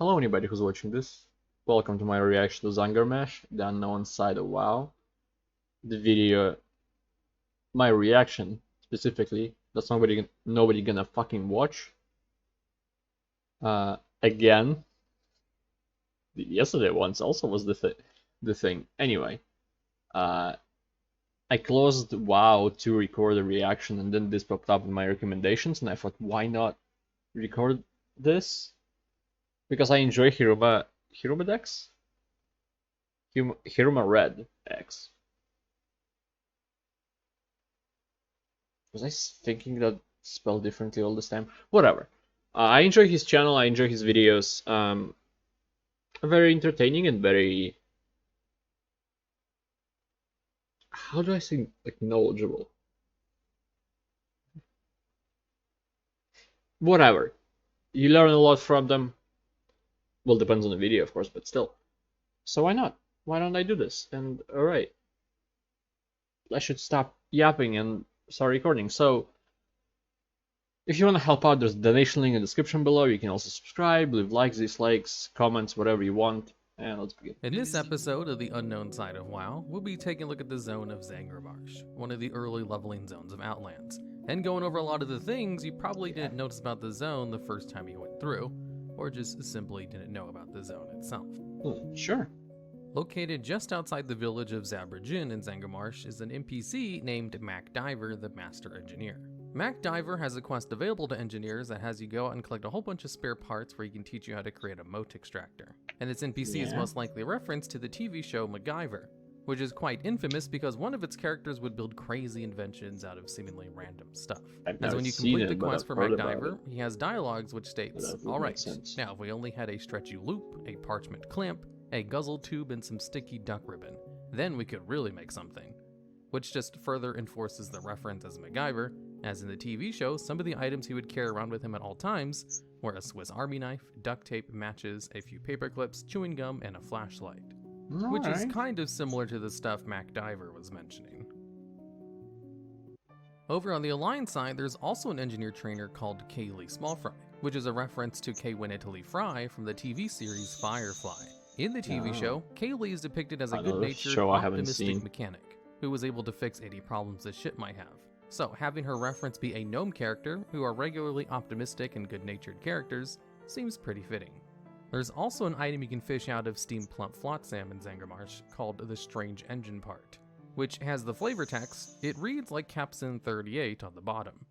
Hello anybody who's watching this. Welcome to my reaction to Zangarmarsh, the unknown side of WoW. The video, my reaction specifically, that's nobody gonna fucking watch. Again, the yesterday ones also was the thing. Anyway, uh, I closed WoW to record a reaction, and then this popped up in my recommendations, and I thought, why not record this? Because I enjoy Hiruma decks. Hiruma Red X. Was I thinking that spelled differently all this time? Whatever. I enjoy his channel. I enjoy his videos. Very entertaining and very. How do I say, like, knowledgeable? Whatever. You learn a lot from them. Well, depends on the video, of course, but still. So why not? Why don't I do this? And alright. I should stop yapping and start recording. So, if you want to help out, there's a donation link in the description below. You can also subscribe, leave likes, dislikes, comments, whatever you want. And let's begin. In this episode of the unknown side of WoW, we'll be taking a look at the zone of Zangarmarsh, one of the early leveling zones of Outlands, and going over a lot of the things you probably didn't notice about the zone the first time you went through, or just simply didn't know about the zone itself. Sure. Located just outside the village of Zabrajin in Zangarmarsh is an NPC named Mac Diver, the Master Engineer. Mac Diver has a quest available to engineers that has you go out and collect a whole bunch of spare parts where he can teach you how to create a moat extractor. And this NPC is most likely a reference to the TV show MacGyver, which is quite infamous because one of its characters would build crazy inventions out of seemingly random stuff. As when you complete the quest for Mac Diver, he has dialogues which states, "Alright, now if we only had a stretchy loop, a parchment clamp, a guzzle tube, and some sticky duck ribbon, then we could really make something." Which just further enforces the reference as MacGyver, as in the TV show, some of the items he would carry around with him at all times were a Swiss Army knife, duct tape, matches, a few paper clips, chewing gum, and a flashlight. Which is kind of similar to the stuff Mac Diver was mentioning. Over on the Alliance side, there's also an engineer trainer called Kaylee Smallfry, which is a reference to Kay Winnetly Fry from the TV series Firefly. In the TV show, Kaylee is depicted as a good-natured, optimistic mechanic who was able to fix any problems the ship might have. So having her reference be a gnome character, who are regularly optimistic and good-natured characters, seems pretty fitting. There's also an item you can fish out of Steam Plump Flotsam in Zangarmarsh called the Strange Engine Part, which has the flavor text. It reads like Captain 38 on the bottom.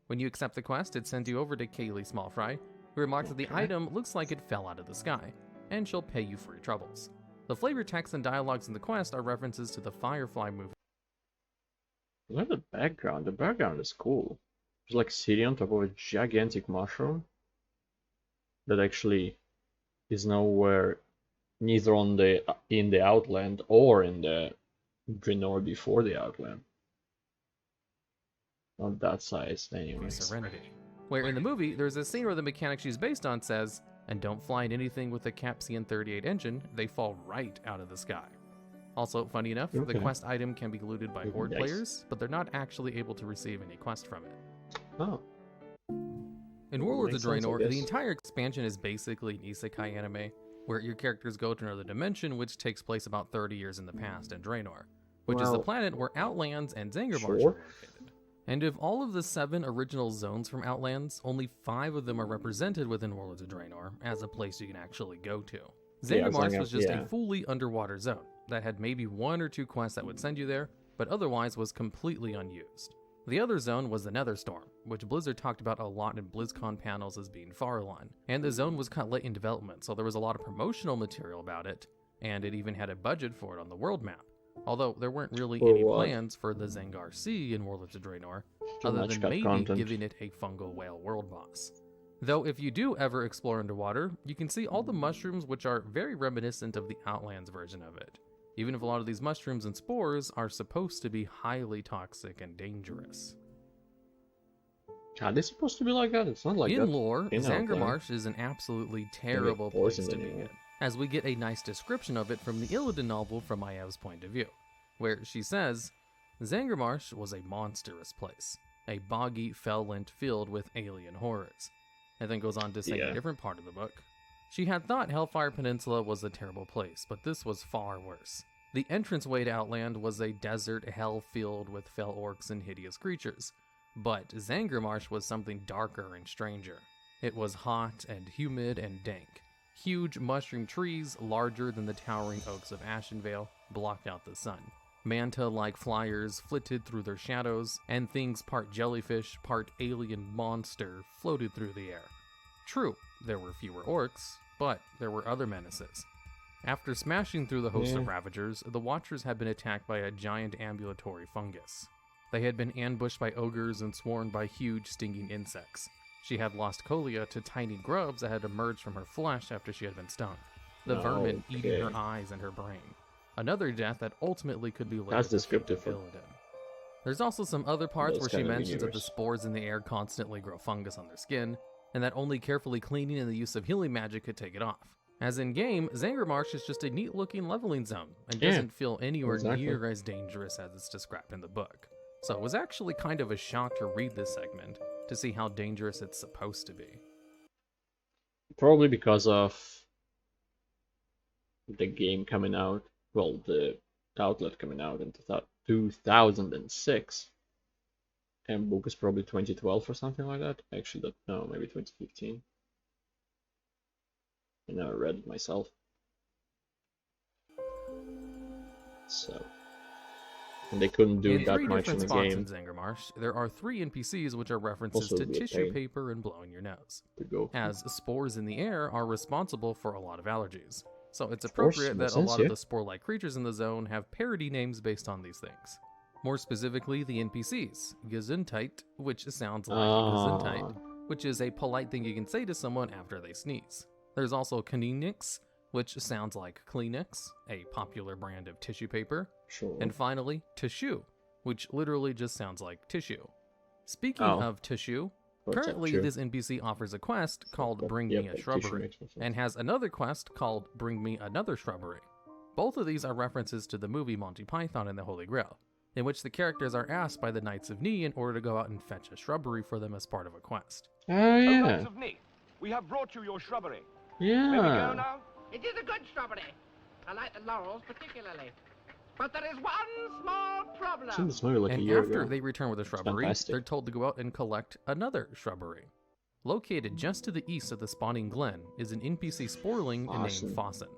When you accept the quest, it sends you over to Kaylee Smallfry, who remarks that the item looks like it fell out of the sky, and she'll pay you for your troubles. The flavor text and dialogues in the quest are references to the Firefly movie. Look at the background. The background is cool. There's like a city on top of a gigantic mushroom that actually is nowhere, neither in the Outland or in the Draenor before the Outland. Not that size, anyways. Serenity. Where in the movie, there's a scene where the mechanic she's based on says, "And don't fly in anything with a Capsian 38 engine, they fall right out of the sky." Also, funny enough, the quest item can be looted by Horde players, but they're not actually able to receive any quest from it. Oh. In Warlords of Draenor, the entire expansion is basically an isekai anime, where your characters go to another dimension which takes place about 30 years in the past in Draenor, which is the planet where Outlands and Zangarmarsh are located. And of all of the 7 original zones from Outlands, only 5 of them are represented within Warlords of Draenor as a place you can actually go to. Zangarmarsh was just a fully underwater zone that had maybe 1 or 2 quests that would send you there, but otherwise was completely unused. The other zone was the Netherstorm, which Blizzard talked about a lot in BlizzCon panels as being Farlan, and the zone was cut late in development, so there was a lot of promotional material about it, and it even had a budget for it on the world map. Although there weren't really any plans for the Zangar Sea in Warlords of Draenor, other than maybe giving it a fungal whale world boss. Though if you do ever explore underwater, you can see all the mushrooms which are very reminiscent of the Outlands version of it, even if a lot of these mushrooms and spores are supposed to be highly toxic and dangerous. Are they supposed to be like that? It's not like that. In lore, Zangarmarsh is an absolutely terrible place to be in, as we get a nice description of it from the Illidan novel from Maev's point of view, where she says, "Zangarmarsh was a monstrous place, a boggy, fell-lent filled with alien horrors." And then goes on to say a different part of the book. She had thought Hellfire Peninsula was a terrible place, but this was far worse. The entranceway to Outland was a desert hell filled with fell orcs and hideous creatures. But Zangarmarsh was something darker and stranger. It was hot and humid and dank. Huge mushroom trees, larger than the towering oaks of Ashenvale, blocked out the sun. Manta-like flyers flitted through their shadows, and things part jellyfish, part alien monster floated through the air. True, there were fewer orcs, but there were other menaces. After smashing through the host of Ravagers, the Watchers had been attacked by a giant ambulatory fungus. They had been ambushed by ogres and swarmed by huge stinging insects. She had lost Colia to tiny grubs that had emerged from her flesh after she had been stung. The vermin eating her eyes and her brain. Another death that ultimately could be later. That's descriptive for Illidan. There's also some other parts where she mentions that the spores in the air constantly grow fungus on their skin, and that only carefully cleaning and the use of healing magic could take it off. As in-game, Zangarmarsh is just a neat-looking leveling zone, and doesn't feel anywhere near as dangerous as it's described in the book. So it was actually kind of a shock to read this segment, to see how dangerous it's supposed to be. Probably because of the game coming out, well, the outlet coming out in 2006, and book is probably 2012 or something like that. Actually, don't know, maybe 2015. I never read it myself. So, and they couldn't do that much in the game. In Zangarmarsh, there are 3 NPCs which are references to tissue paper and blowing your nose, as spores in the air are responsible for a lot of allergies. So it's appropriate that a lot of the spore-like creatures in the zone have parody names based on these things. More specifically, the NPCs, Gesundheit, which sounds like Gesundheit, which is a polite thing you can say to someone after they sneeze. There's also Kleenex, which sounds like Kleenex, a popular brand of tissue paper. And finally, Tissue, which literally just sounds like tissue. Speaking of tissue, currently this NPC offers a quest called Bring Me a Shrubbery, and has another quest called Bring Me Another Shrubbery. Both of these are references to the movie Monty Python and the Holy Grail, in which the characters are asked by the Knights of Ni in order to go out and fetch a shrubbery for them as part of a quest. Knights of Ni, we have brought you your shrubbery. Yeah. May we go now? It is a good shrubbery. I like the laurels particularly. But there is one small problem. And after they return with a shrubbery, they're told to go out and collect another shrubbery. Located just to the east of the spawning glen is an NPC sporling named Fossin.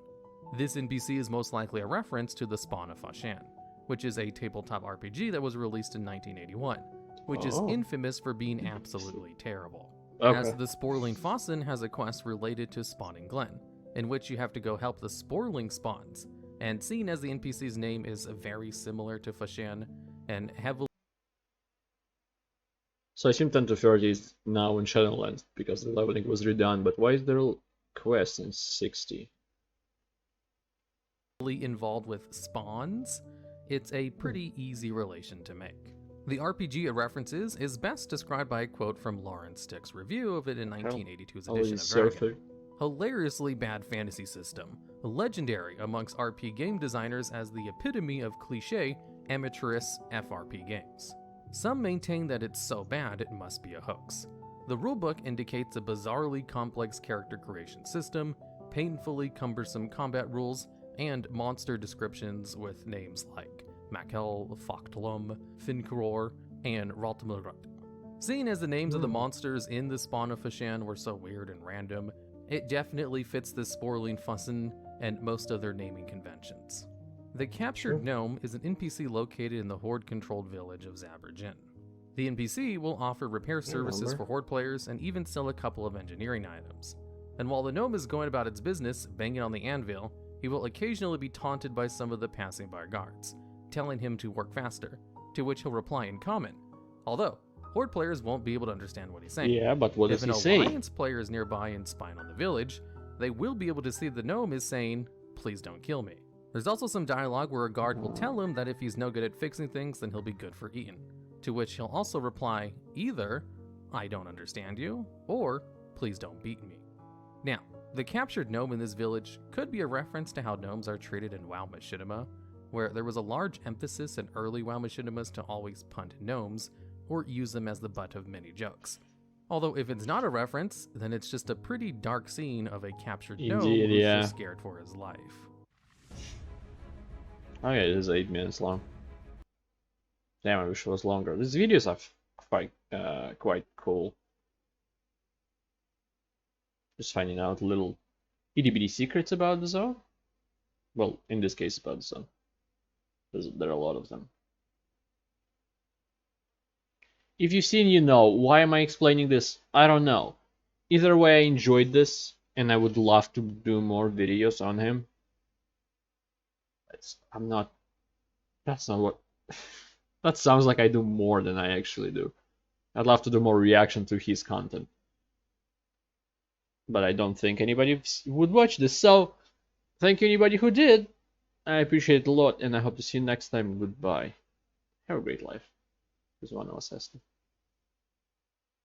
This NPC is most likely a reference to the Spawn of Fashan, which is a tabletop RPG that was released in 1981, which is infamous for being absolutely terrible. As the Sporling Fossin has a quest related to Spawning Glen, in which you have to go help the Sporling spawns, and seeing as the NPC's name is very similar to Fashan, and heavily... So I assume 10 to 30 is now in Shadowlands, because the leveling was redone, but why is there a quest in 60? Involved with spawns, it's a pretty easy relation to make. The RPG it references is best described by a quote from Lawrence Stick's review of it in 1982's edition of Dragon. Hilariously bad fantasy system, legendary amongst RP game designers as the epitome of cliché, amateurish FRP games. Some maintain that it's so bad it must be a hoax. The rulebook indicates a bizarrely complex character creation system, painfully cumbersome combat rules, and monster descriptions with names like Makel, Foktlum, Finkror, and Raltamurut. Seeing as the names of the monsters in the Spawn of Fashan were so weird and random, it definitely fits the Sporling Fussin and most other naming conventions. The Captured Gnome is an NPC located in the Horde-controlled village of Zaberjin. The NPC will offer repair services for Horde players and even sell a couple of engineering items. And while the gnome is going about its business, banging on the anvil, he will occasionally be taunted by some of the passing by guards, telling him to work faster, to which he'll reply in common. Although, Horde players won't be able to understand what he's saying. Yeah, but what does he say? If an Alliance player is nearby and spying on the village, they will be able to see the gnome is saying, "Please don't kill me." There's also some dialogue where a guard will tell him that if he's no good at fixing things, then he'll be good for eating, to which he'll also reply either, "I don't understand you," or "Please don't beat me." Now, the captured gnome in this village could be a reference to how gnomes are treated in WoW Machinima, where there was a large emphasis in early WoW Machinimas to always punt gnomes, or use them as the butt of many jokes. Although if it's not a reference, then it's just a pretty dark scene of a captured gnome Indeed, who's yeah. just scared for his life. Okay, it is 8 minutes long. Damn, I wish it was longer. These videos are quite cool. Just finding out little itty bitty secrets about the zone. Well, in this case, about the zone. There are a lot of them. If you've seen, you know. Why am I explaining this? I don't know. Either way, I enjoyed this, and I would love to do more videos on him. That's not what... That sounds like I do more than I actually do. I'd love to do more reaction to his content. But I don't think anybody would watch this, so thank you anybody who did. I appreciate it a lot, and I hope to see you next time. Goodbye. Have a great life. As one of us has to.